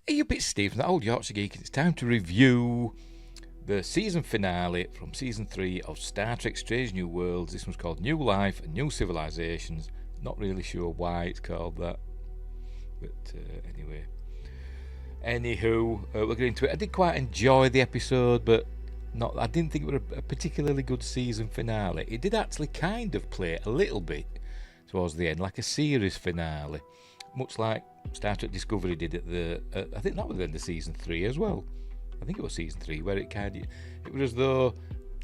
Hey, you bit Steve, that old Yorkshire geek. It's time to review the season finale from season 3 of Star Trek Strange New Worlds. This one's called New Life and New Civilizations. Not really sure why it's called that, but anyway. Anywho, we'll get into it. I did quite enjoy the episode, but I didn't think it was a particularly good season finale. It did actually kind of play a little bit towards the end, like a series finale, much like Star Trek Discovery did at the. I think that was the end of season 3 as well. I think it was season 3 where it was as though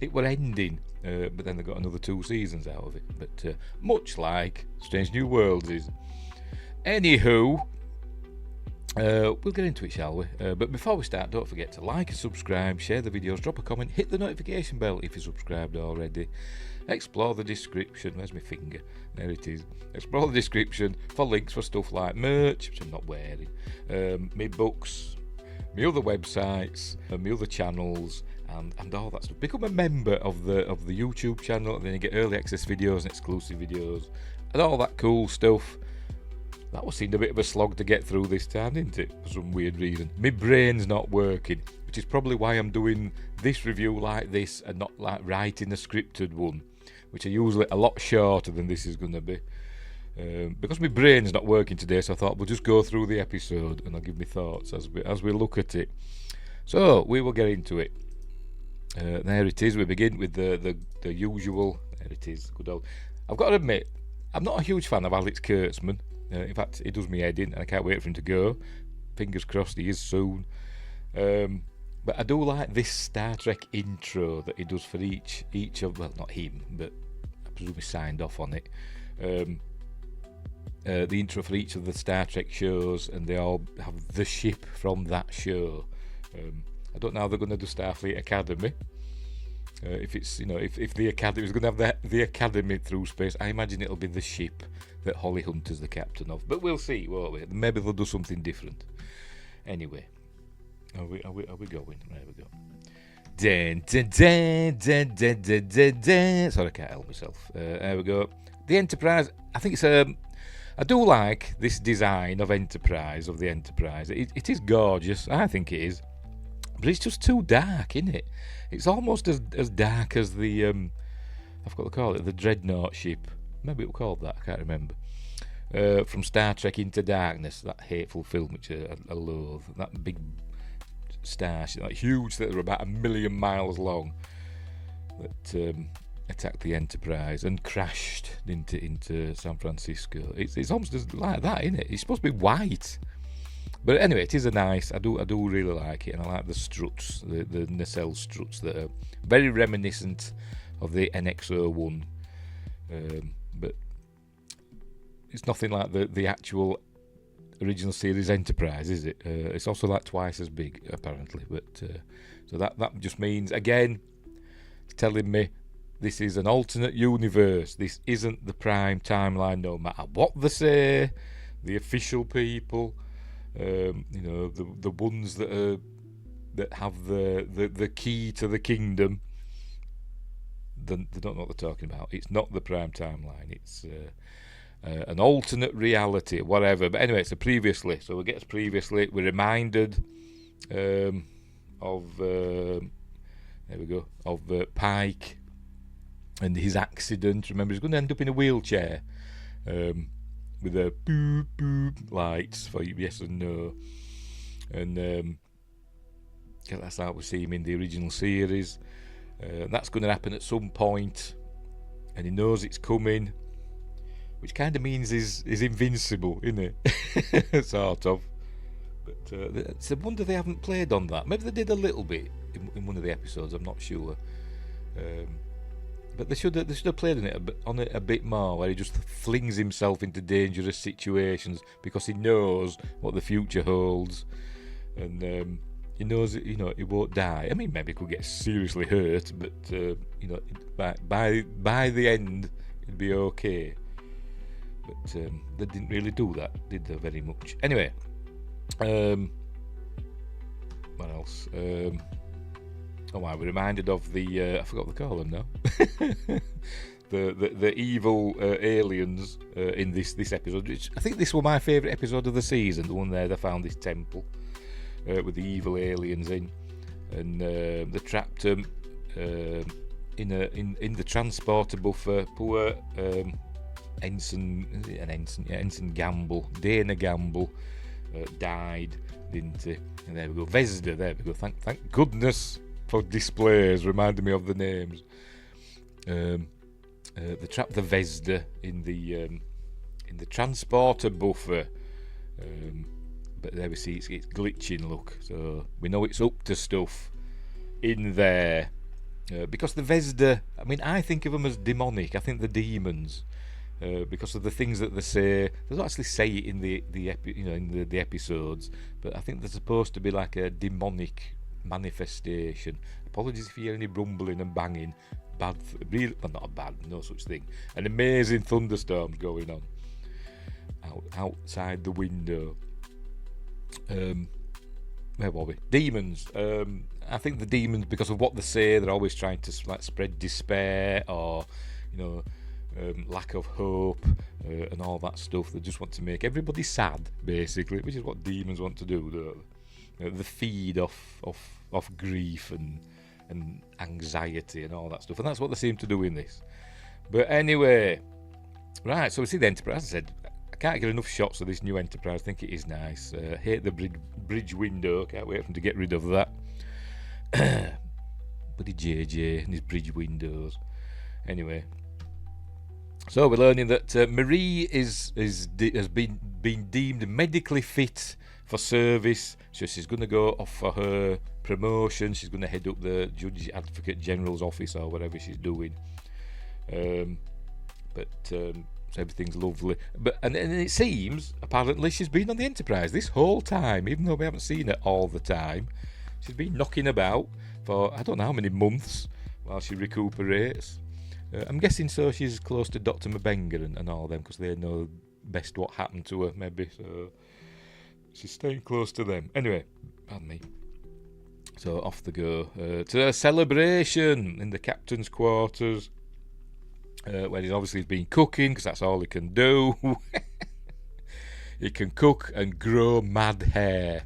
it were ending, but then they got another 2 seasons out of it. But much like Strange New Worlds is. Anywho, we'll get into it, shall we? But before we start, don't forget to like and subscribe, share the videos, drop a comment, hit the notification bell if you're subscribed already. Explore the description. Where's my finger? There it is. Explore the description for links for stuff like merch, which I'm not wearing, my books, my other websites, my other channels, and all that stuff. Become a member of the YouTube channel, and then you get early access videos and exclusive videos and all that cool stuff. That was seemed a bit of a slog to get through this time, didn't it? For some weird reason. My brain's not working, which is probably why I'm doing this review like this and not like writing a scripted one, which are usually a lot shorter than this is going to be. Because my brain's not working today, so I thought we'll just go through the episode and I'll give my thoughts as we look at it. So we will get into it. There it is. We begin with the usual. There it is. Good old. I've got to admit, I'm not a huge fan of Alex Kurtzman. In fact, he does me head in, and I can't wait for him to go. Fingers crossed he is soon. But I do like this Star Trek intro that he does for each of, well, not him, but I presume he signed off on it. The intro for each of the Star Trek shows, and they all have the ship from that show. I don't know how they're going to do Starfleet Academy. If it's, if the Academy is going to have the Academy through space, I imagine it'll be the ship that Holly Hunter's the captain of. But we'll see, won't we? Maybe they'll do something different. Anyway, are we going? There we go. Dun, dun, dun, dun, dun, dun, dun, dun. Sorry, I can't help myself. There we go. The Enterprise. I think it's I do like this design of Enterprise, of the Enterprise. It is gorgeous. I think it is. But it's just too dark, isn't it? It's almost as dark as the I've got to call it the Dreadnought ship. Maybe it was called that. I can't remember. From Star Trek Into Darkness, that hateful film which I loathe. That big starship, that huge that were about 1 million miles long, that attacked the Enterprise and crashed into San Francisco. It's almost like that, isn't it? It's supposed to be white. But anyway, it is a nice. I do really like it, and I like the struts, the nacelle struts that are very reminiscent of the NX-01. But it's nothing like the actual original series Enterprise, is it? It's also like twice as big, apparently. But so that just means, again, telling me this is an alternate universe. This isn't the prime timeline, no matter what they say. The official people. The ones that have the key to the kingdom, they don't know what they're talking about. It's not the prime timeline. It's an alternate reality, whatever. But anyway, it's a previously. So we get to previously. We're reminded of there we go, of Pike and his accident. Remember, he's going to end up in a wheelchair. With the boop boop lights for yes and no, and that's how we see him in the original series. That's going to happen at some point, and he knows it's coming, which kind of means he's invincible, isn't it? Sort of. But it's a wonder they haven't played on that. Maybe they did a little bit in one of the episodes. I'm not sure. But they should have played on it a bit more, where he just flings himself into dangerous situations because he knows what the future holds, and he knows he won't die. I mean, maybe he could get seriously hurt, but by the end it'd be okay. But they didn't really do that, did they? Very much. Anyway, what else? We're reminded of the I forgot what they call them now. the evil aliens in this episode. Which I think this was my favourite episode of the season. The one there they found this temple. with the evil aliens in, and they trapped them in the transporter buffer. Poor Ensign Gamble, Dana Gamble, died, didn't he? And there we go, Vesda. There we go. Thank goodness for displays, reminding me of the names. They trapped the Vesda in the transporter buffer. But there we see it's glitching, look, so we know it's up to stuff in there, because the Vesda, I mean, I think of them as demonic. I think the demons, because of the things that they say. They don't actually say it in the episodes, but I think they're supposed to be like a demonic manifestation. Apologies if you hear any rumbling and banging. Well, not a bad, no such thing. An amazing thunderstorms going on outside the window. Where were we? Demons. I think the demons, because of what they say, they're always trying to spread despair or, lack of hope and all that stuff. They just want to make everybody sad, basically, which is what demons want to do, don't they? They feed off grief and anxiety and all that stuff, and that's what they seem to do in this. But anyway, right, so we see the Enterprise. As I said, I can't get enough shots of this new Enterprise. I think it is nice. Hate the bridge window. Can't wait for them to get rid of that. Bloody JJ and his bridge windows. Anyway, so we're learning that Marie has been deemed medically fit for service, so she's going to go off for her promotion. She's going to head up the Judge Advocate General's office or whatever she's doing. So everything's lovely. And it seems, apparently, she's been on the Enterprise this whole time, even though we haven't seen her all the time. She's been knocking about for I don't know how many months while she recuperates. I'm guessing so she's close to Dr. Mabenga and all them, because they know best what happened to her, maybe. So she's staying close to them. Anyway, pardon me. So off they go to a celebration in the captain's quarters, where he's obviously been cooking, because that's all he can do. He can cook and grow mad hair.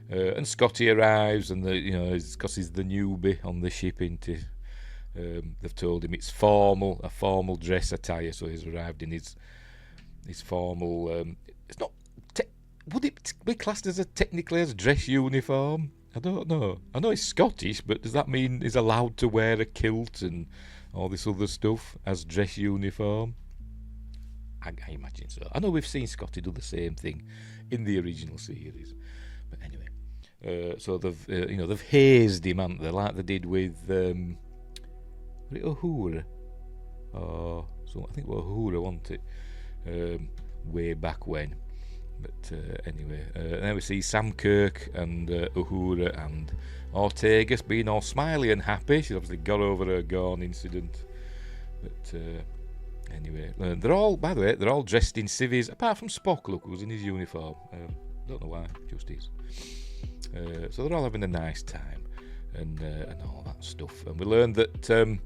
And Scotty arrives, and because he's the newbie on the ship, they've told him it's a formal dress attire. So he's arrived in his formal. It's not. Would it be classed as technically as a dress uniform? I don't know. I know he's Scottish, but does that mean he's allowed to wear a kilt and all this other stuff as dress uniform? I imagine so. I know we've seen Scotty do the same thing in the original series, but anyway. So they've hazed him, haven't they, like they did with Uhura, or so I think it was Uhura, wasn't it? Way back when. But anyway, then we see Sam Kirk and Uhura and Ortegas being all smiley and happy. She's obviously got over her Gorn incident. But anyway, they're all dressed in civvies, apart from Spock, look, who's in his uniform. Don't know why, just is. So they're all having a nice time and all that stuff. And we learned that I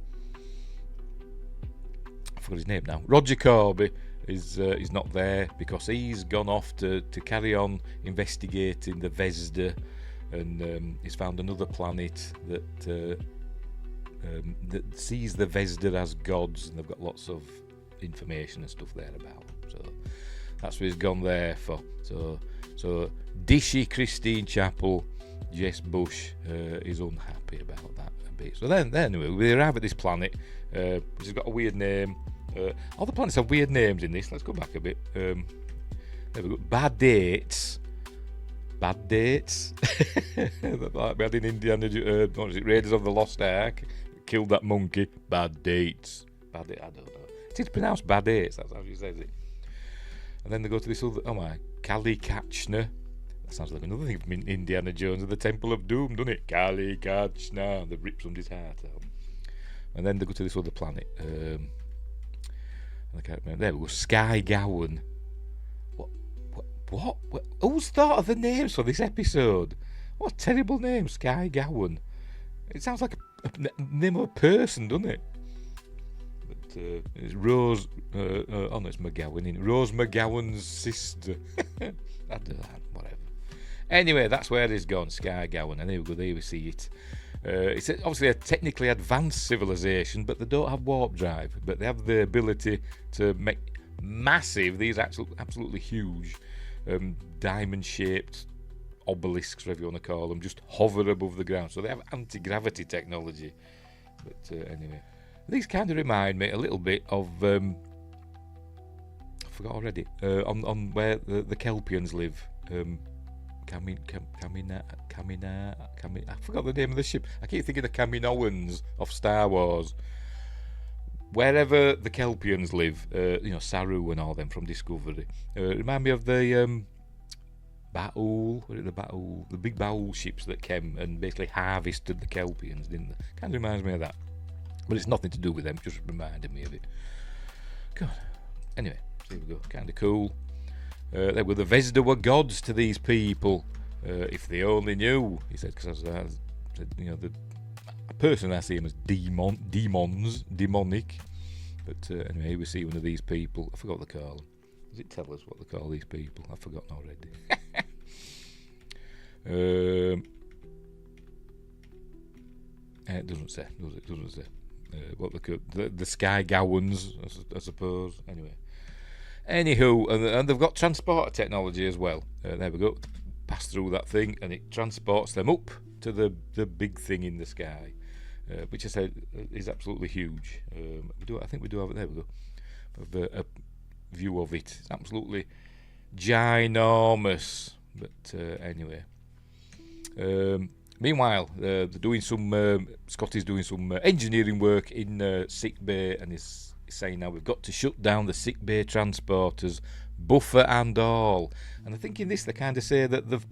forgot his name now. Roger Corby is not there because he's gone off to carry on investigating the Vesda, and he's found another planet that sees the Vesda as gods, and they've got lots of information and stuff there about them. So that's what he's gone there for. So Dishy Christine Chapel, Jess Bush is unhappy about that a bit. So then anyway, we arrive at this planet, which has got a weird name. All the planets have weird names in this. Let's go back a bit. There we go. Bad dates. Like we had in Indiana, what was it? Raiders of the Lost Ark. Killed that monkey. Bad dates. I don't know. It's pronounced bad dates. That's how she says it. And then they go to this other. Oh my, Kali Kachna. That sounds like another thing from Indiana Jones and the Temple of Doom, doesn't it? Kali Kachna. They rip somebody's heart out. And then they go to this other planet. I can't remember. There we go. Sky Gowan. What? Who's thought of the names for this episode? What a terrible name, Sky Gowan. It sounds like a name of a person, doesn't it? But it's Rose. Oh no, it's McGowan. Rose McGowan's sister. I do that. Whatever. Anyway, that's where he's gone, Sky Gowan, and there we go, there we see it. It's obviously a technically advanced civilization, but they don't have warp drive, but they have the ability to make massive, these absolutely huge diamond-shaped obelisks, whatever you want to call them, just hover above the ground. So they have anti-gravity technology. But anyway, these kind of remind me a little bit of I forgot already, on where the Kelpians live. I forgot the name of the ship. I keep thinking of Kaminoans of Star Wars. Wherever the Kelpians live, Saru and all them from Discovery, remind me of the the big Baul ships that came and basically harvested the Kelpians, didn't they? Kind of reminds me of that, but it's nothing to do with them. Just reminded me of it. God. Anyway, here we go. Kind of cool. They were the Vesda were gods to these people. If they only knew, he said, because the person I see him as demonic. But anyway, we see one of these people. I forgot what they call them. Does it tell us what they call these people? I've forgotten already. It doesn't say, does it? It doesn't say what they call the Sky Gowans, I suppose. Anywho, and they've got transporter technology as well. There we go. Pass through that thing, and it transports them up to the big thing in the sky, which I said is absolutely huge. I think we do have it. There we go. Have a view of it. It's absolutely ginormous. But anyway. Meanwhile, they're doing some. Scotty's doing some engineering work in sick bay, and he's saying now we've got to shut down the sick bay transporters, buffer and all. And I think in this they kind of say that they've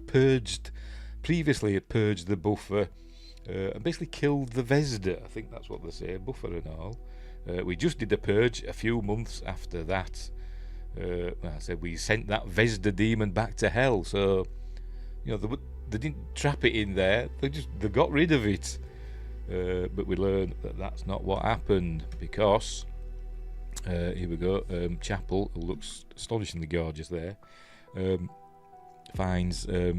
previously purged the buffer and basically killed the Vesda. I think that's what they say, buffer and all. We just did a purge a few months after that. I said we sent that Vesda demon back to hell. So they didn't trap it in there. They got rid of it. But we learned that that's not what happened, because here we go. Chapel, who looks astonishingly gorgeous there, finds a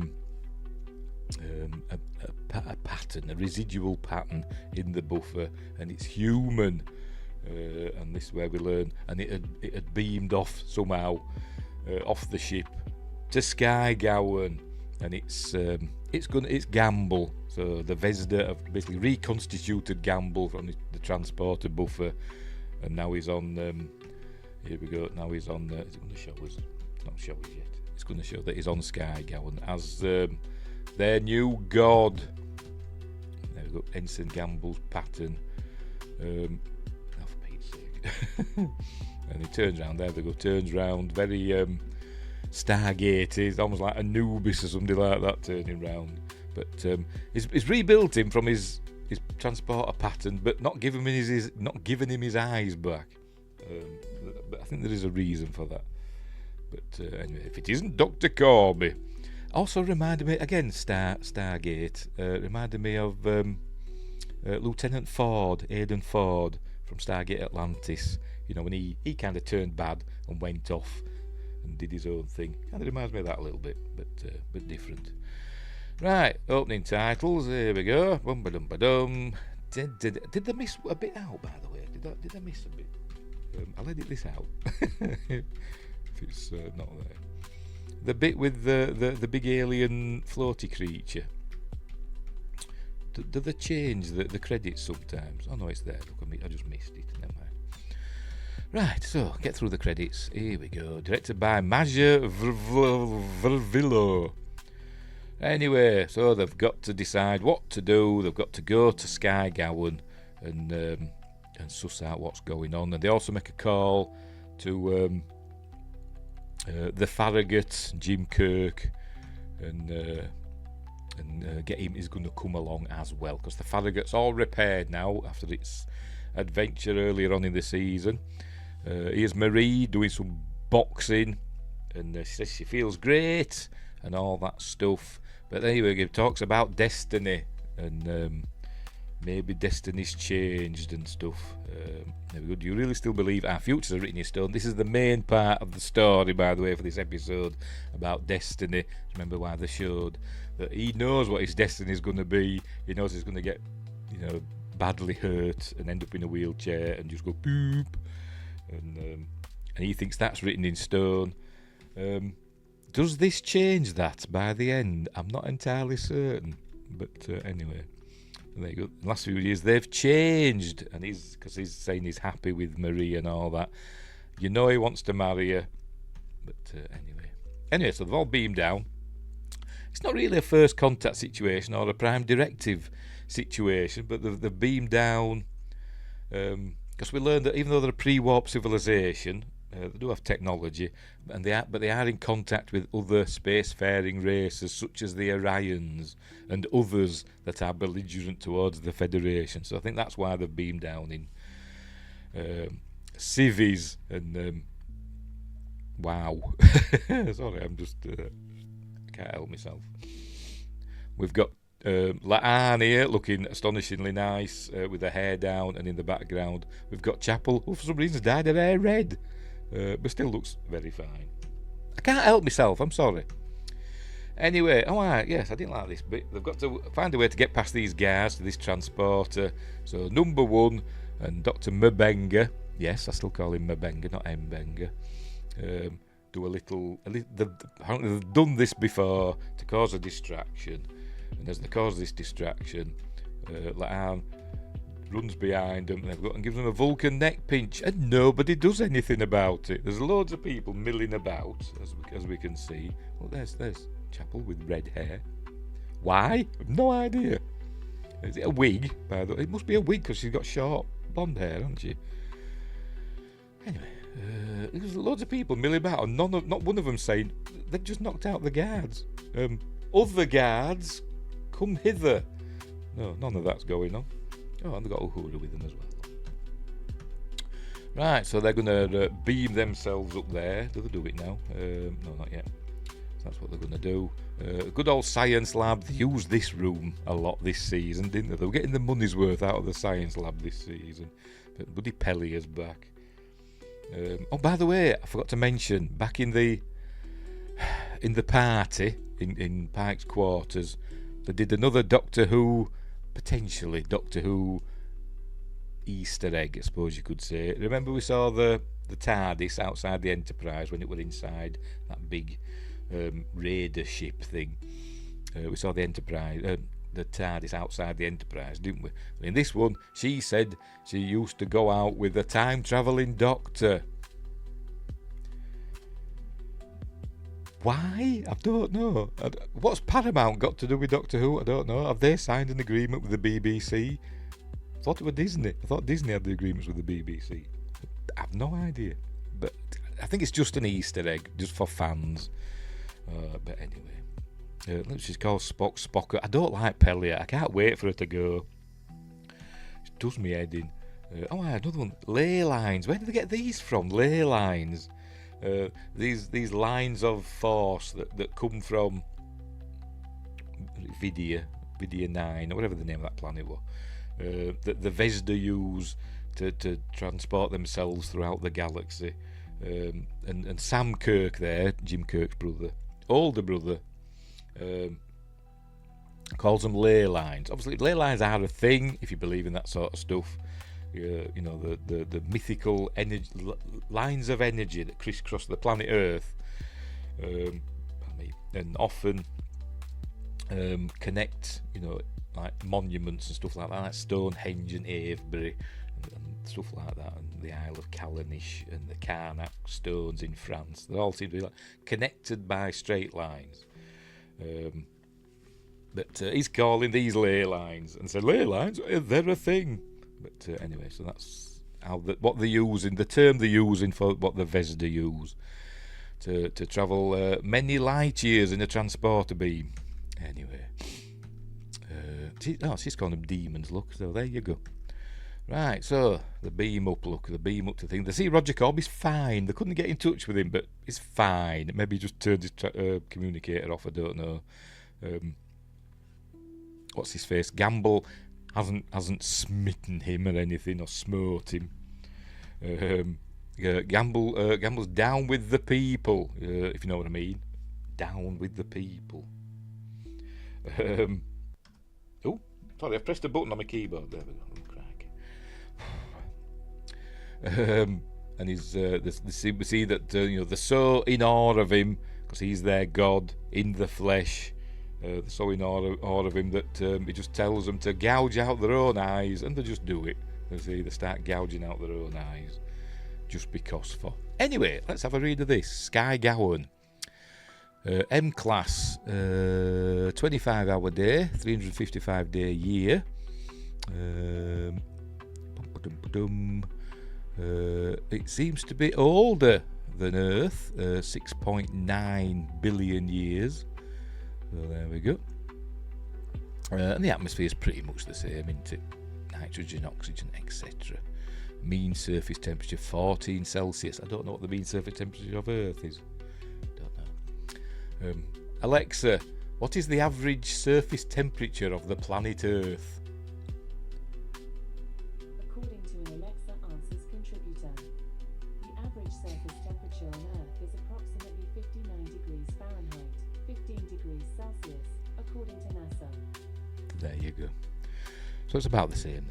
pattern, a residual pattern in the buffer, and it's human. And this is where we learn, and it had beamed off somehow off the ship to Sky Gowan, and it's Gamble. So the Vesda have basically reconstituted Gamble from the transporter buffer, and now he's on. Here we go. Now he's on. Is it going to show us? It's not show us yet. It's going to show that he's on Sky Gowan as their new god. There we go. Ensign Gamble's pattern. For Pete's sake. And he turns around. There we go. Turns round. Very Stargate. Almost like Anubis or something like that. Turning round. But he's rebuilt him from his transporter pattern, but not giving him his eyes back. But I think there is a reason for that. But anyway, if it isn't Dr. Corby, also reminded me again, Stargate. Reminded me of Lieutenant Ford, Aidan Ford from Stargate Atlantis. When he kind of turned bad and went off and did his own thing. Kind of reminds me of that a little bit, but different. Right, opening titles. Here we go. Bum ba dum ba dum. Did they miss a bit out, by the way? Did I miss a bit? I'll edit this out if it's not there. The bit with the big alien floaty creature. Do they change the credits sometimes? Oh no, it's there. Look, I just missed it. Never mind. Right, so get through the credits. Here we go. Directed by Maja Vervillo. Anyway, so they've got to decide what to do. They've got to go to Sky Gowan and suss out what's going on. And they also make a call to the Farragut, Jim Kirk, and get him. He's going to come along as well, because the Farragut's all repaired now after its adventure earlier on in the season. Here's Marie doing some boxing, and she says she feels great and all that stuff. But anyway, he talks about destiny and maybe destiny's changed and stuff. Do you really still believe our futures are written in stone? This is the main part of the story, by the way, for this episode about destiny. Remember why they showed that he knows what his destiny is going to be. He knows he's going to get, badly hurt and end up in a wheelchair and just go boop, and he thinks that's written in stone. Does this change that by the end? I'm not entirely certain, but anyway, there you go. The last few years they've changed, and because he's saying he's happy with Marie and all that. He wants to marry her, but anyway, so they've all beamed down. It's not really a first contact situation or a prime directive situation, but they've beamed down because we learned that even though they're a pre-warp civilization, they do have technology, but they are in contact with other spacefaring races such as the Orions and others that are belligerent towards the Federation. So I think that's why they've beamed down in civvies and wow. Sorry, I'm just I can't help myself. We've got La'an here looking astonishingly nice with her hair down, and in the background we've got Chapel, who for some reason dyed her hair red. But still looks very fine. I can't help myself, I'm sorry. Anyway, yes, I didn't like this bit. They've got to find a way to get past these guards to this transporter. So number one and Dr. Mbenga, yes, I still call him Mbenga, not Mbenga, do a little they've done this before to cause a distraction. And as they cause this distraction, La'an runs behind them and gives them a Vulcan neck pinch, and nobody does anything about it. There's loads of people milling about, as we can see. Well, there's Chapel with red hair. Why? I've no idea. Is it a wig? By the way, it must be a wig because she's got short blonde hair, hasn't she? Anyway, there's loads of people milling about, and not one of them saying they've just knocked out the guards. Other guards, come hither. No, none of that's going on. Oh, and they've got Uhura with them as well. Right, so they're going to beam themselves up there. Do they do it now? No, not yet. So that's what they're going to do. Good old science lab. They used this room a lot this season, didn't they? They were getting the money's worth out of the science lab this season. But Buddy Pellier's back. By the way, I forgot to mention, back in the party in Pike's quarters, they did another potentially Doctor Who Easter egg, I suppose you could say. Remember we saw the TARDIS outside the Enterprise when it was inside that big raider ship thing. We saw the Enterprise, the TARDIS outside the Enterprise, didn't we? In this one, she said she used to go out with a time-travelling doctor. Why? I don't know. What's Paramount got to do with Doctor Who? I don't know. Have they signed an agreement with the BBC? I thought it was Disney. I thought Disney had the agreements with the BBC. I have no idea. But I think it's just an Easter egg, just for fans. But anyway. She's called Spock. I don't like Pellier. I can't wait for her to go. She does me head in. Another one. Ley lines. Where did they get these from? Ley lines. These lines of force that come from Vidia 9 or whatever the name of that planet was, that the Vesda use to transport themselves throughout the galaxy, and Sam Kirk there, Jim Kirk's brother, older brother, calls them ley lines. Obviously ley lines are a thing if you believe in that sort of stuff. The mythical energy, lines of energy that crisscross the planet Earth, and often connect, like monuments and stuff like that, like Stonehenge and Avebury and stuff like that, and the Isle of Callanish and the Karnak stones in France. They all seem to be connected by straight lines. But he's calling these ley lines and said, ley lines, they're a thing. But anyway, so that's what they're using, the term they're using for what the Vesda use to travel many light years in a transporter beam. Anyway, she's calling them demons. Look, so there you go. Right, so the beam up to the thing. They see Roger Corby's fine. They couldn't get in touch with him, but he's fine. Maybe he just turned his communicator off. I don't know. What's his face? Gamble hasn't smitten him or anything or smote him. Gamble's down with the people, if you know what I mean. Down with the people. Oh, sorry, I pressed a button on my keyboard. There we go. And we see that they're so in awe of him because he's their God in the flesh. They're so in awe of him that he just tells them to gouge out their own eyes, and they just do it. They start gouging out their own eyes just because for. Anyway, let's have a read of this. Skye Gowan. M class, 25-hour day, 355-day year. It seems to be older than Earth, 6.9 billion years. So there we go. And the atmosphere is pretty much the same, isn't it? Nitrogen, oxygen, etc. Mean surface temperature 14 Celsius. I don't know what the mean surface temperature of Earth is. Don't know. Alexa, what is the average surface temperature of the planet Earth? According to an Alexa Answers contributor, the average surface temperature on Earth is approximately 59 degrees Fahrenheit, 15 degrees Celsius, according to NASA. There you go. So it's about the same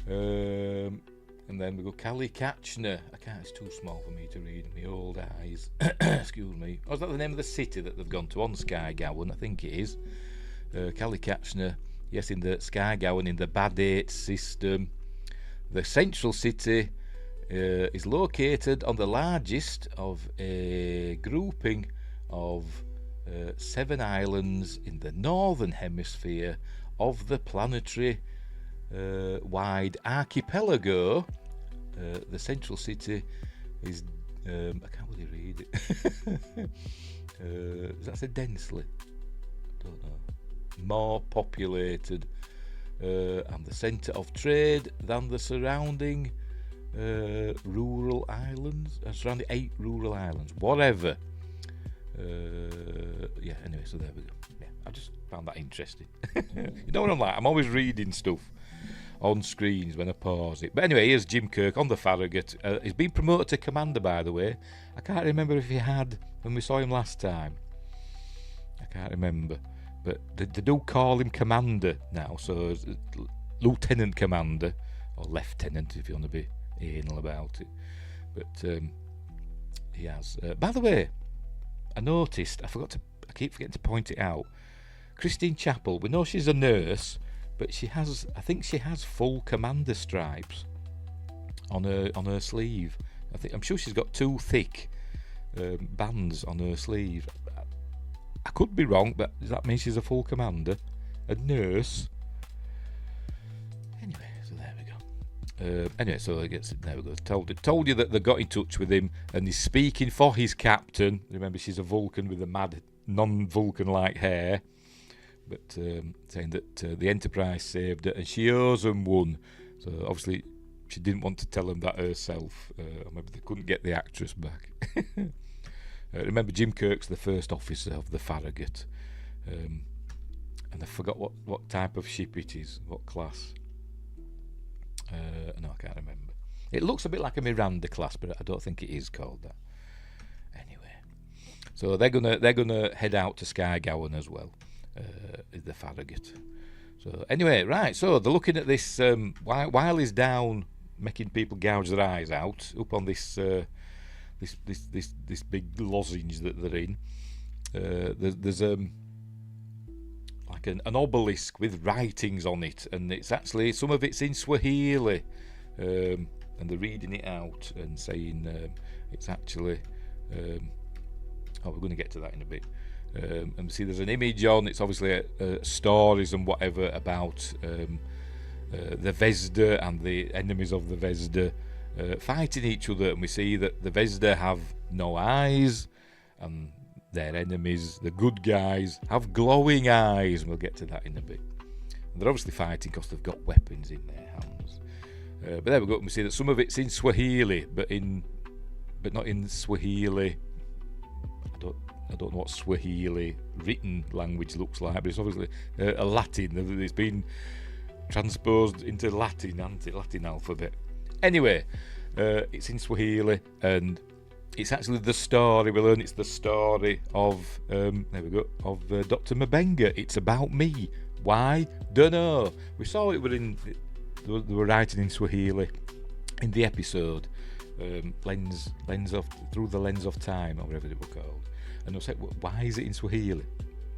then. And then we go Callie Catchner. It's too small for me to read in my old eyes. Excuse me. Oh, is that the name of the city that they've gone to on Skye Gowan? I think it is. Callie Catchner. Yes, in the Skye Gowan in the Bad 8 system. The central city is located on the largest of a grouping of 7 islands in the northern hemisphere of the planetary wide archipelago. The central city is I can't really read it. Does that say densely? I don't know. More populated and the centre of trade than the surrounding rural islands. Surrounding 8 rural islands. Whatever. Anyway, so there we go. Yeah, I just found that interesting. You know what I'm like? I'm always reading stuff on screens when I pause it. But anyway, here's Jim Kirk on the Farragut. He's been promoted to commander, by the way. I can't remember if he had when we saw him last time. I can't remember. But they do call him commander now, so lieutenant commander, or lieutenant if you want to be anal about it. But he has. By the way, I noticed, I keep forgetting to point it out. Christine Chappell, we know she's a nurse, but I think she has full commander stripes on her sleeve. I'm sure she's got 2 thick bands on her sleeve. I could be wrong, but does that mean she's a full commander? A nurse? Anyway, so there we go. There we go. Told you that they got in touch with him, and he's speaking for his captain. Remember, she's a Vulcan with a mad, non-Vulcan-like hair. But saying that the Enterprise saved her and she owes them one. So obviously she didn't want to tell them that herself. Or maybe they couldn't get the actress back. Remember, Jim Kirk's the first officer of the Farragut. And I forgot what type of ship it is, what class. No, I can't remember. It looks a bit like a Miranda class, but I don't think it is called that. Anyway, so they're gonna head out to Skye Gowan as well. The Farragut. So anyway, right. So they're looking at this while he's down, making people gouge their eyes out up on this big lozenge that they're in. There's like an obelisk with writings on it, and it's actually some of it's in Swahili, and they're reading it out and saying it's actually. We're going to get to that in a bit. And see, there's an image on. It's obviously stories and whatever about the Vesda and the enemies of the Vesda fighting each other, and we see that the Vesda have no eyes, and their enemies, the good guys, have glowing eyes, and we'll get to that in a bit. And they're obviously fighting because they've got weapons in their hands. But there we go. And we see that some of it's in Swahili, but not in Swahili. I don't know what Swahili written language looks like, but it's obviously a Latin. It's been transposed into Latin, Latin alphabet. Anyway, it's in Swahili, and it's actually the story. We learn it's the story of of Dr. Mabenga. It's about me. Why? Dunno. We saw it they were writing in Swahili in the episode, lens of through the lens of time, or whatever it was called. And I was like, why is it in Swahili?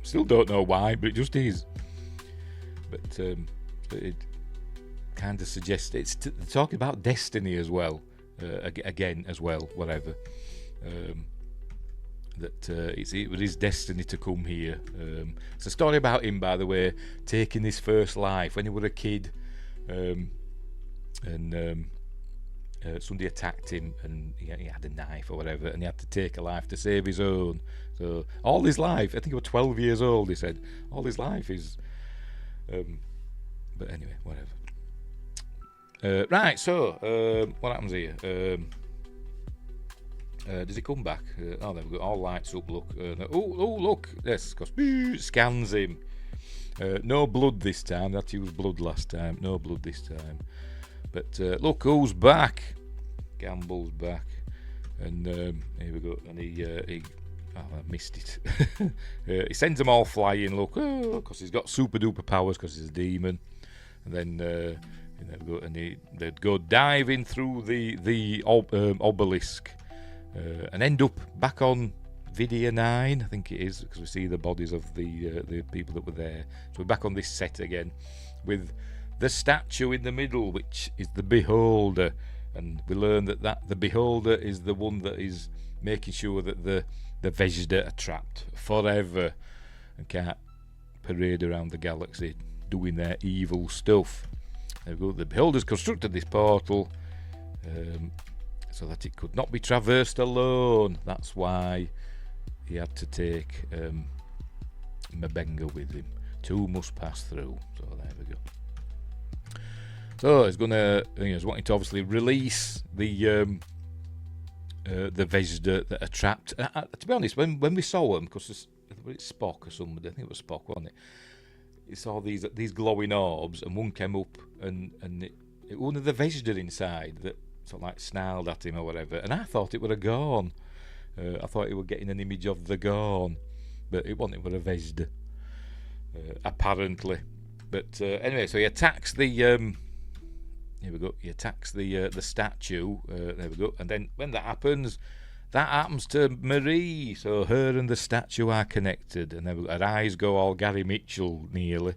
Still don't know why, but it just is. But it kind of suggests it's talking about destiny as well, again as well, whatever. That it was his destiny to come here. It's a story about him, by the way, taking his first life when he was a kid, and somebody attacked him, and he had a knife or whatever, and he had to take a life to save his own. So all his life, I think he was 12 years old, he said, all his life is... but anyway, whatever. Right, so what happens here? Does he come back? Oh, there we go. All lights up. Look. Look. Yes, because scans him. No blood this time. That he was blood last time. No blood this time. But look who's back. Gamble's back, and here we go. And he I missed it. He sends them all flying. Look, because he's got super duper powers because he's a demon. And then they'd go diving through the obelisk. And end up back on Video 9, I think it is, because we see the bodies of the people that were there. So we're back on this set again, with the statue in the middle, which is the Beholder, and we learn that the Beholder is the one that is making sure that the Vejda are trapped forever and can't parade around the galaxy doing their evil stuff. There we go. The Beholder's constructed this portal. So that it could not be traversed alone. That's why he had to take Mabenga with him. Two must pass through. So there we go. So he's he's wanting to obviously release the Vejda that are trapped. To be honest, when we saw them, because it's Spock or somebody, I think it was Spock, wasn't it? He saw these glowing orbs, and one came up, and it one of the Vejda inside that sort of like snarled at him or whatever, and I thought it would have gone. I thought it were getting an image of the Gorn, but it wasn't. It was a Vejda, apparently. But anyway, so he attacks the here we go. He attacks the statue. There we go. And then when that happens to Marie. So her and the statue are connected, and then her eyes go all Gary Mitchell nearly,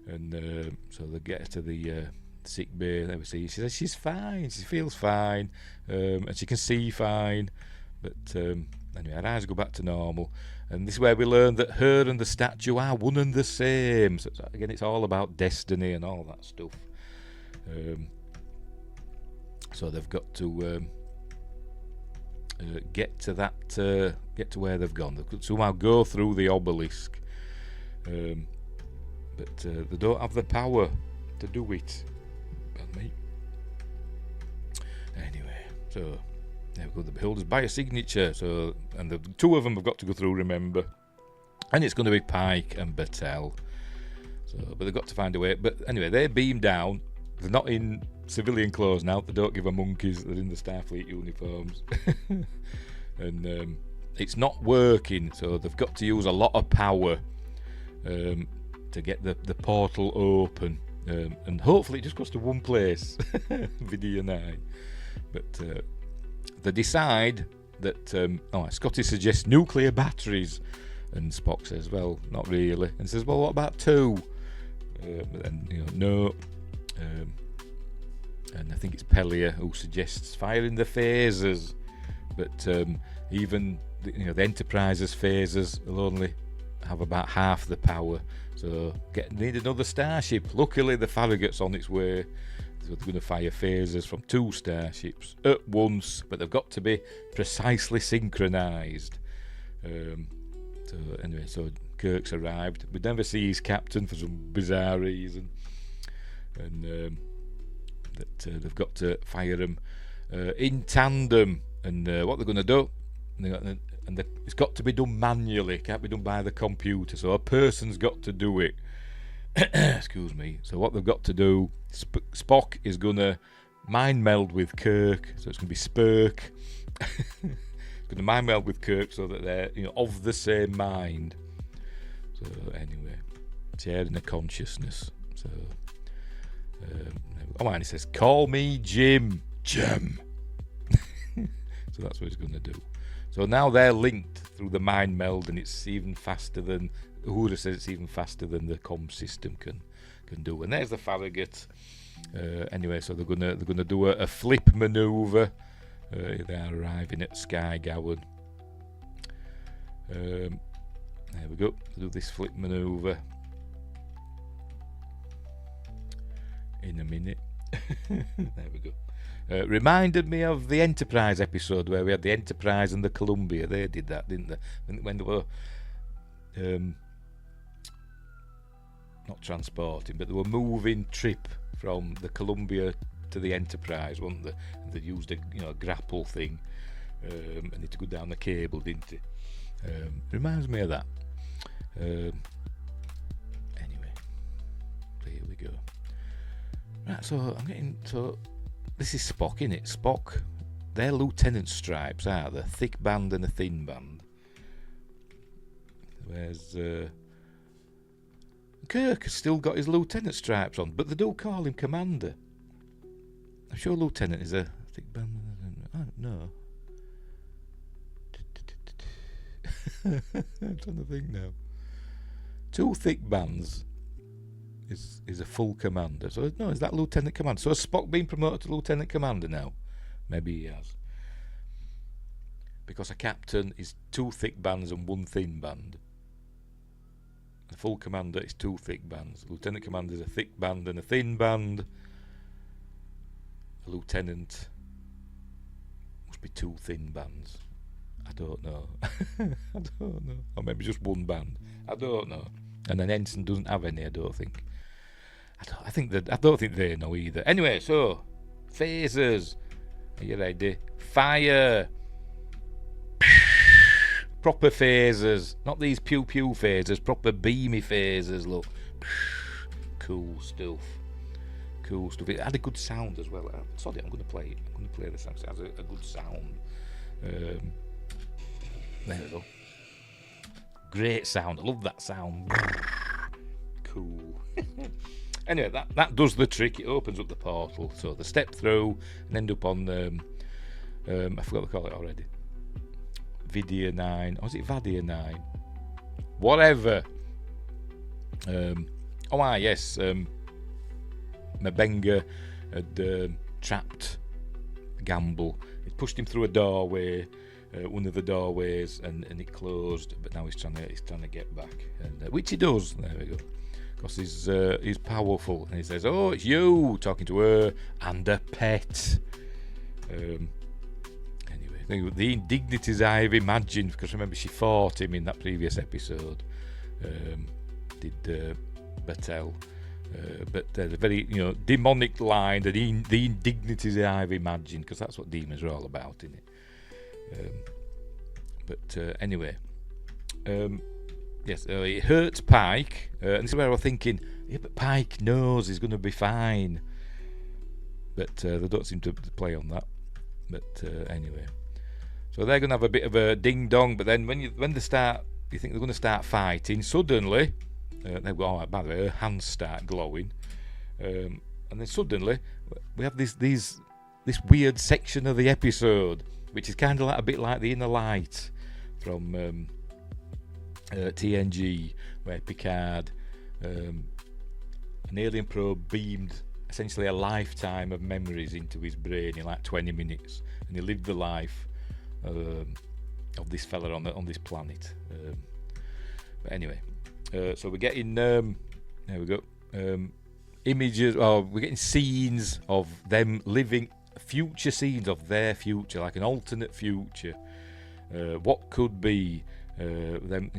and so they get to the sick bay. There we see. She says she's fine. She feels fine, and she can see fine. But anyway, her eyes go back to normal, and this is where we learn that her and the statue are one and the same. So again, it's all about destiny and all that stuff. So they've got to get to where they've gone. They could somehow go through the obelisk, but they don't have the power to do it. Pardon me. Anyway, so there we go. The Beholder's by a signature. So, and the two of them have got to go through. Remember, and it's going to be Pike and Battelle. So, but they've got to find a way. But anyway, they beam down. They're not in civilian clothes now. They don't give a monkeys. They're in the Starfleet uniforms, and it's not working. So they've got to use a lot of power to get the portal open, and hopefully it just goes to one place. Video 9. But they decide that Scotty suggests nuclear batteries, and Spock says, "Well, not really," and says, "Well, what about two?" But then no. And I think it's Pellier who suggests firing the phasers, but even the Enterprise's phasers will only have about half the power, so need another starship. Luckily the Farragut's on its way, so they're going to fire phasers from two starships at once, but they've got to be precisely synchronised. So anyway, so Kirk's arrived. We never see his captain for some bizarre reason, and that they've got to fire them in tandem. And what they're going to do, it's got to be done manually. It can't be done by the computer. So a person's got to do it. Excuse me. So what they've got to do, Spock is going to mind meld with Kirk, so it's going to be Spurk. It's going to mind meld with Kirk so that they're, of the same mind. So anyway, sharing a consciousness. So, and he says, "Call me Jim." Jim. So that's what he's going to do. So now they're linked through the mind meld, and it's even faster than Uhura says. It's even faster than the comm system can do. And there's the Farragut. Anyway, so they're gonna do a flip maneuver. They're arriving at Skygowan. There we go. Do this flip maneuver in a minute. There we go. Reminded me of the Enterprise episode where we had the Enterprise and the Columbia. They did that, didn't they? When they were not transporting, but they were moving trip from the Columbia to the Enterprise, weren't they? And they used a grapple thing, and it to go down the cable, didn't it? Reminds me of that. Anyway, here we go. Right, so this is Spock, innit? Spock, they're lieutenant stripes, are they? Thick band and a thin band. Whereas Kirk has still got his lieutenant stripes on, but they do call him commander. I'm sure lieutenant is a thick band. I don't know. I'm trying to think now. 2 thick bands is a full commander. So no, is that lieutenant commander? So has Spock been promoted to lieutenant commander now? Maybe he has. Because a captain is 2 thick bands and 1 thin band. A full commander is 2 thick bands. Lieutenant commander is a thick band and a thin band. A lieutenant must be 2 thin bands. I don't know. I don't know. Or maybe just 1 band. I don't know. And an ensign doesn't have any, I don't think. I don't think they know either. Anyway, so phasers. Are you ready? Fire. Proper phasers, not these pew pew phasers. Proper beamy phasers. Look, cool stuff. Cool stuff. It had a good sound as well. Sorry, I'm going to play it. I'm going to play the sound. It has a good sound. There we go. Great sound. I love that sound. Cool. Anyway, that does the trick. It opens up the portal. So they step through and end up on I forgot to call it already. Vidia 9. Or is it Vadia 9? Whatever. Yes. Mabenga had trapped Gamble. It pushed him through a doorway, one of the doorways, and it closed. But now he's trying to get back, and which he does. There we go. Because he's powerful, and he says, "Oh, it's you," talking to her and a pet. Anyway, the indignities I've imagined, because remember she fought him in that previous episode. Did Battelle. But the very demonic line, the indignities I've imagined, because that's what demons are all about, isn't it? Anyway, yes, it hurts Pike, and this is where I was thinking, yeah, but Pike knows he's going to be fine, but they don't seem to play on that. But anyway, so they're going to have a bit of a ding dong, but then when they start, you think they're going to start fighting, suddenly. By the way, her hands start glowing, and then suddenly we have this weird section of the episode, which is kind of a bit like the Inner Light from TNG, where Picard, an alien probe beamed essentially a lifetime of memories into his brain in like 20 minutes, and he lived the life of this fella on this planet. But anyway. So we're getting there we go, images, we're getting scenes of them living, future scenes of their future, like an alternate future. What could be them,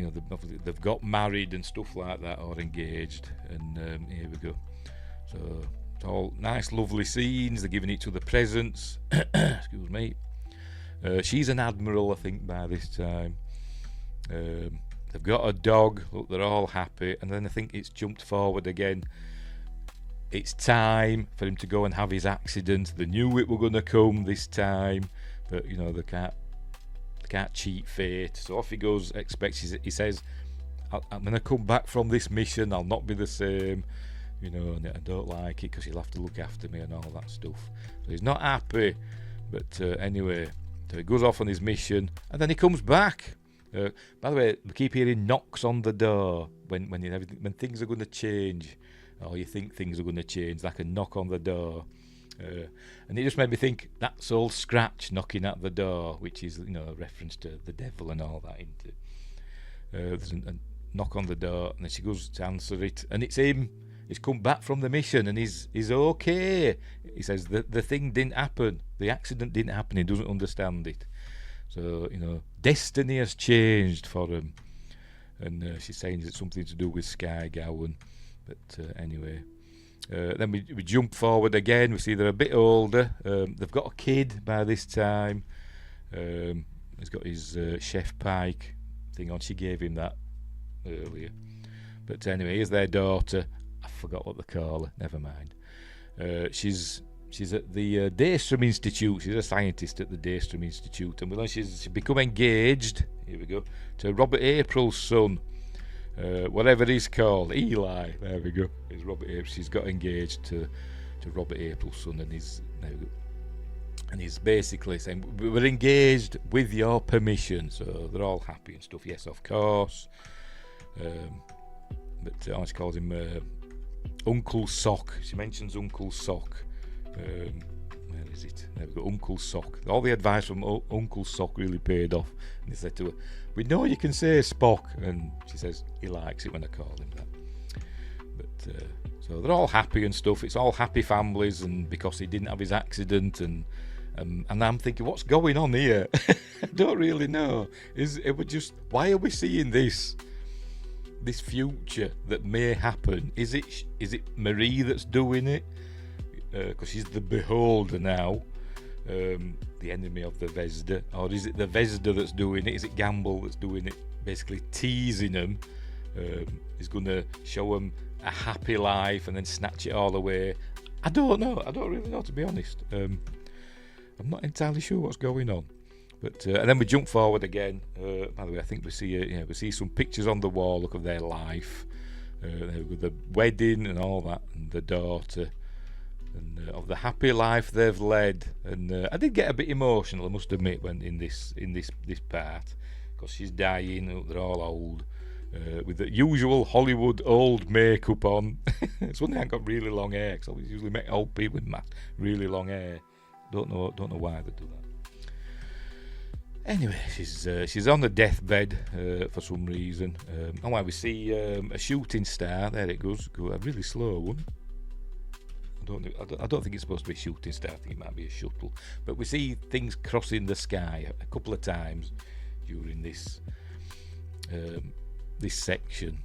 they've got married and stuff like that, or engaged, and here we go. So it's all nice, lovely scenes. They're giving each other presents. Excuse me. She's an admiral, I think, by this time. They've got a dog. Look, they're all happy. And then I think it's jumped forward again. It's time for him to go and have his accident. They knew it were going to come this time, but they can't cheat fate. So off he goes. He says, I'm going to come back from this mission. I'll not be the same. And I don't like it because you'll have to look after me and all that stuff. So he's not happy. But anyway, so he goes off on his mission, and then he comes back. By the way, we keep hearing knocks on the door when things are going to change, or you think things are going to change, like a knock on the door. And it just made me think, that's old Scratch knocking at the door, which is a reference to the devil and all that. There's a knock on the door, and then she goes to answer it, and it's him. He's come back from the mission, and he's okay. He says the thing didn't happen, the accident didn't happen. He doesn't understand it. So destiny has changed for him, and she's saying it's something to do with Sky Gowan. But anyway, then we jump forward again. We see they're a bit older. They've got a kid by this time. He's got his chef pike thing on. She gave him that earlier. But anyway, here's their daughter. I forgot what they call her. Never mind. She's at the Daystrom Institute. She's a scientist at the Daystrom Institute, and we learn she's become engaged. Here we go, to Robert April's son, whatever he's called, Eli. There we go. It's Robert April. She's got engaged to Robert April's son, and he's basically saying, we're engaged with your permission. So they're all happy and stuff. Yes, of course. But she calls him Uncle Sock. She mentions Uncle Sock. Where is it? There we go, Uncle Sock. All the advice from Uncle Sock really paid off. And he said to her, we know you can say Spock. And she says he likes it when I call him that. But so they're all happy and stuff. It's all happy families, and because he didn't have his accident, and I'm thinking, what's going on here? I don't really know. Why are we seeing this future that may happen? Is it Marie that's doing it? Because she's the beholder now, the enemy of the Vesda, or is it the Vesda that's doing it? Is it Gamble that's doing it, basically teasing them? He's going to show them a happy life and then snatch it all away. I don't know. I don't really know, to be honest. I'm not entirely sure what's going on. But and then we jump forward again. By the way, I think we see some pictures on the wall. Look of their life, with the wedding and all that, and the daughter, and of the happy life they've led. And I did get a bit emotional, I must admit, when in this part, because she's dying. They're all old, with the usual Hollywood old makeup on. It's one thing, I got really long hair, because I always usually make old people with really long hair. Don't know why they do that. Anyway, she's on the deathbed for some reason. And while we see a shooting star, there it goes, a really slow one. I don't think it's supposed to be a shooting star. I think it might be a shuttle. But we see things crossing the sky a couple of times during this section,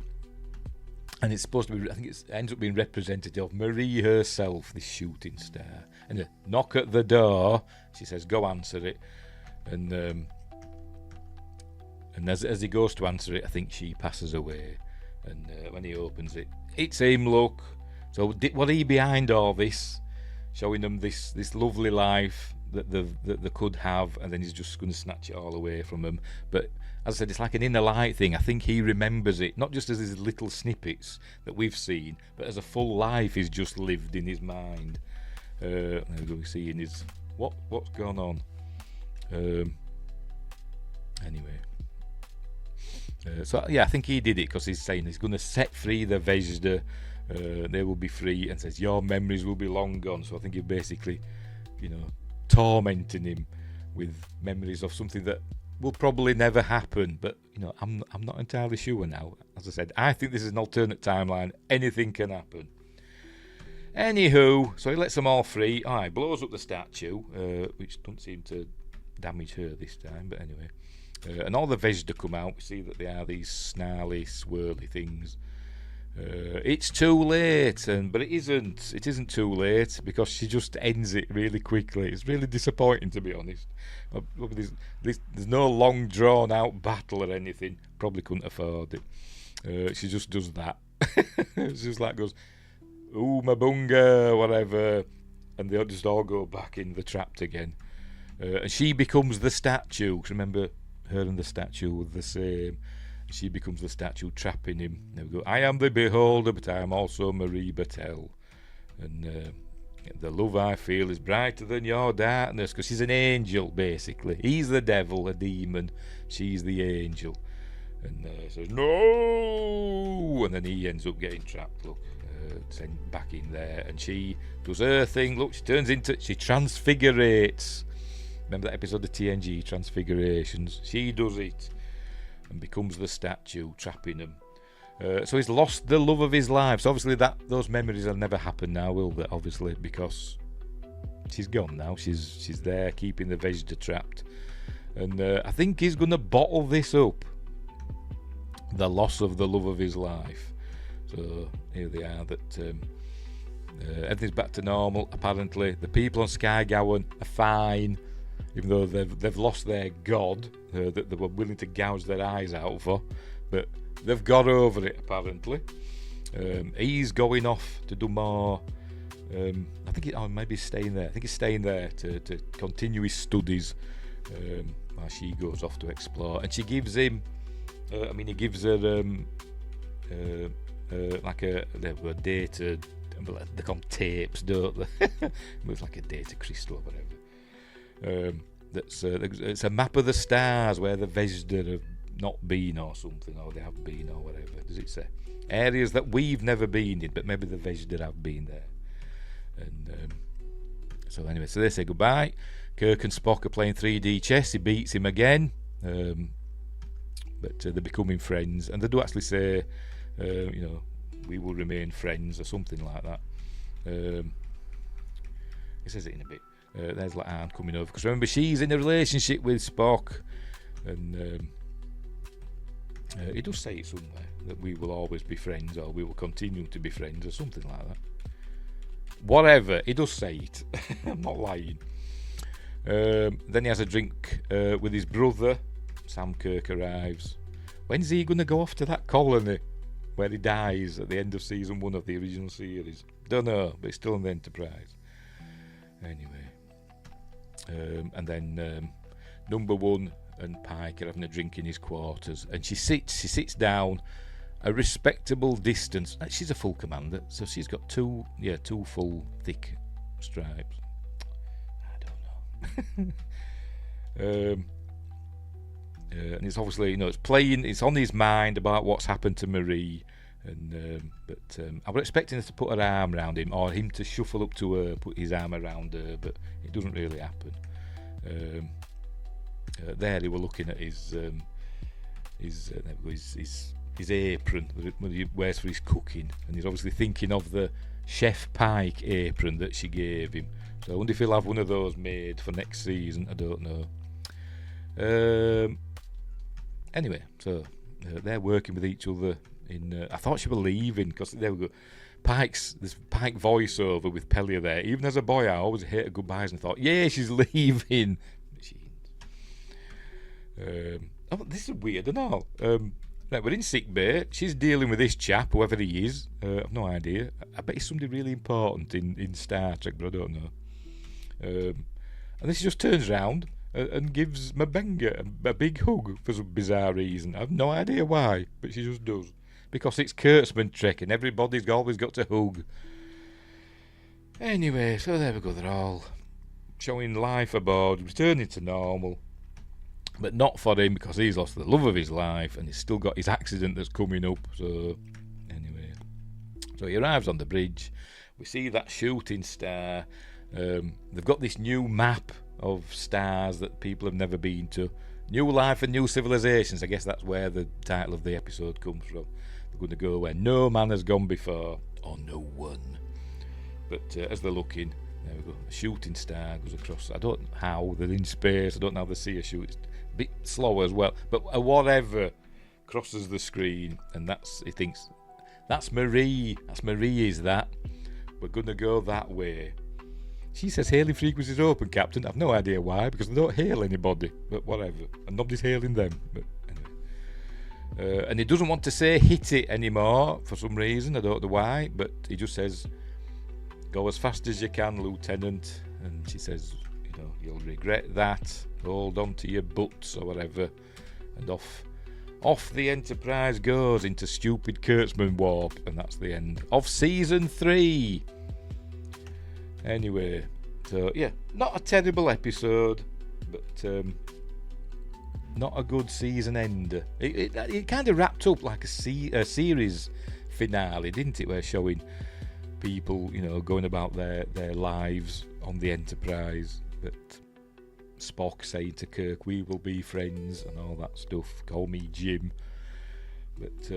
and it's supposed to be. I think it ends up being representative of Marie herself, this shooting star. And a knock at the door. She says, "Go answer it." And as he goes to answer it, I think she passes away. And when he opens it, it's him. Look, so was he behind all this, showing them this lovely life that they could have, and then he's just going to snatch it all away from them. But as I said, it's like an inner light thing. I think he remembers it, not just as these little snippets that we've seen, but as a full life he's just lived in his mind. There we go, seeing his what's gone on. Anyway, so yeah, I think he did it because he's saying he's going to set free the Vesda. They will be free, and says your memories will be long gone. So I think he's basically, tormenting him with memories of something that will probably never happen. But I'm not entirely sure now. As I said, I think this is an alternate timeline. Anything can happen. Anywho, so he lets them all free. He blows up the statue, which doesn't seem to damage her this time, but anyway. And all the Vesda come out. We see that they are these snarly, swirly things. It's too late, but it isn't. It isn't too late because she just ends it really quickly. It's really disappointing, to be honest. There's no long drawn out battle or anything. Probably couldn't afford it. She just does that. It's just like goes, "Ooh, my bunga," whatever, and they just all go back in the trap again. And she becomes the statue. 'Cause remember, her and the statue were the same. She becomes the statue trapping him. There we go. I am the beholder, but I am also Marie Battelle. And the love I feel is brighter than your darkness, because she's an angel, basically. He's the devil, a demon. She's the angel. And says, no! And then he ends up getting trapped, look. Sent back in there. And she does her thing. Look, she transfigurates. Remember that episode of TNG, Transfigurations? She does it. And becomes the statue, trapping him. So he's lost the love of his life. So obviously those memories will never happen now, will they? Obviously, because she's gone now. She's there, keeping the Vejda trapped. And I think he's going to bottle this up. The loss of the love of his life. So here they are. That everything's back to normal. Apparently, the people on Skygowan are fine. Even though they've lost their god that they were willing to gouge their eyes out for, but they've got over it apparently. He's going off to do more. I think maybe he's staying there. I think he's staying there to continue his studies while she goes off to explore. And she gives him. He gives her like a data. They call them tapes, don't they? It's like a data crystal or whatever. It's a map of the stars where the Vejda have not been or something, or they have been or whatever. Does it say areas that we've never been in, but maybe the Vejda have been there? And so anyway, so they say goodbye. Kirk and Spock are playing 3D chess. He beats him again, but they're becoming friends, and they do actually say, we will remain friends or something like that. He says it in a bit. There's like Anne coming over, because remember she's in a relationship with Spock, and he does say it somewhere that we will always be friends, or we will continue to be friends, or something like that. Whatever, he does say it. I'm not lying. Then he has a drink with his brother. Sam Kirk arrives. When's he going to go off to that colony where he dies at the end of season 1 of the original series? Don't know, but it's still on the Enterprise. Anyway. And then number 1 and Pike are having a drink in his quarters, and she sits down a respectable distance. She's a full commander, so she's got two full thick stripes. I don't know. And it's obviously, it's on his mind about what's happened to Marie, and but I was expecting her to put her arm around him, or him to shuffle up to her, put his arm around her, but it doesn't really happen. There they were looking at his apron that he wears for his cooking, and he's obviously thinking of the Chef Pike apron that she gave him. So I wonder if he'll have one of those made for next season. I don't know. Anyway, so they're working with each other. I thought she was leaving, because there we go. This Pike voiceover with Pelia there. Even as a boy, I always hated goodbyes and thought, yeah, she's leaving. This is weird and all. Right, we're in sick bay. She's dealing with this chap, whoever he is. I've no idea. I bet he's somebody really important in Star Trek, but I don't know. And then she just turns around and gives M'Benga a big hug for some bizarre reason. I have no idea why, but she just does. Because it's Kurtzman Trek and everybody's always got to hug. Anyway, so there we go. They're all showing life aboard, returning to normal. But not for him, because he's lost the love of his life and he's still got his accident that's coming up. So anyway, so he arrives on the bridge. We see that shooting star. They've got this new map of stars that people have never been to. New life and new civilizations. I guess that's where the title of the episode comes from. They're going to go where no man has gone before, or no one. But as they're looking, there we go. A shooting star goes across. I don't know how they're in space. I don't know how they see a shoot. It's a bit slow as well. But whatever crosses the screen, and he thinks That's Marie. That's Marie, is that? We're going to go that way. She says hailing frequencies are open, Captain. I've no idea why, because they don't hail anybody. But whatever. And nobody's hailing them. But anyway. And he doesn't want to say hit it anymore for some reason. I don't know why. But he just says, go as fast as you can, Lieutenant. And she says, you know, you'll regret that. Hold on to your butts or whatever. And off the Enterprise goes into stupid Kurtzman warp. And that's the end of season 3. Anyway, so yeah, not a terrible episode, but not a good season ender. It kind of wrapped up like a series finale, didn't it? Where showing people, you know, going about their lives on the Enterprise. But Spock saying to Kirk, "We will be friends," and all that stuff. Call me Jim. But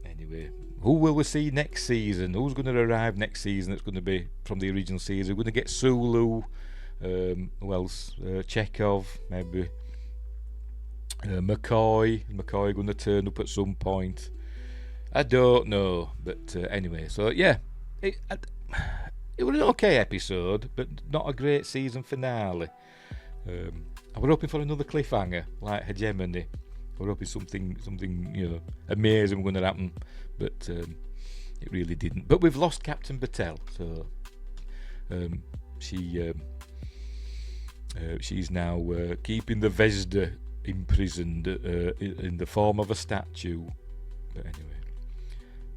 anyway, who will we see next season? Who's going to arrive next season that's going to be from the original season? We're going to get Sulu. Who else? Chekhov, maybe. McCoy. McCoy going to turn up at some point. I don't know. But anyway, so yeah. It was an okay episode, but not a great season finale. I was hoping for another cliffhanger, like Hegemony. We're hoping something you know, amazing going to happen, but it really didn't. But we've lost Captain Battelle, so she's now keeping the Vesda imprisoned in the form of a statue. But anyway,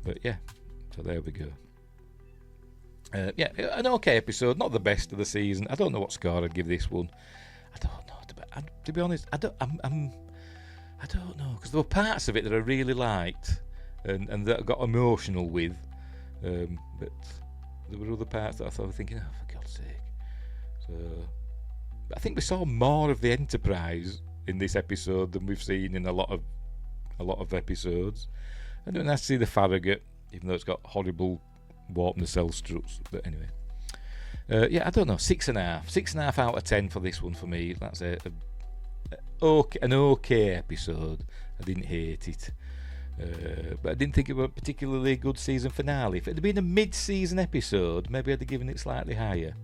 but yeah, so there we go. Yeah, an okay episode, not the best of the season. I don't know what score I'd give this one. I don't know. To be honest, I don't know, because there were parts of it that I really liked and that I got emotional with, but there were other parts that I thought, thinking, oh, for God's sake. So, but I think we saw more of the Enterprise in this episode than we've seen in a lot of episodes. And then I see the Farragut, even though it's got horrible warp nacelle struts. But anyway, yeah, I don't know. 6.5 out of 10 for this one for me. That's an okay episode. I didn't hate it, but I didn't think it was a particularly good season finale. If it had been a mid-season episode, maybe I'd have given it slightly higher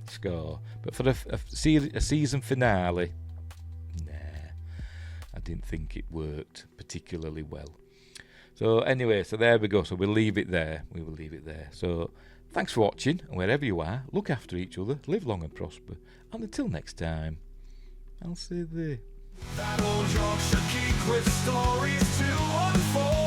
score. But for a season finale, nah, I didn't think it worked particularly well. So anyway, so there we go. So we'll leave it there. We will leave it there. So thanks for watching, and wherever you are, look after each other, live long and prosper, and until next time, I'll see thee. That old Yorkshire geek with stories to unfold.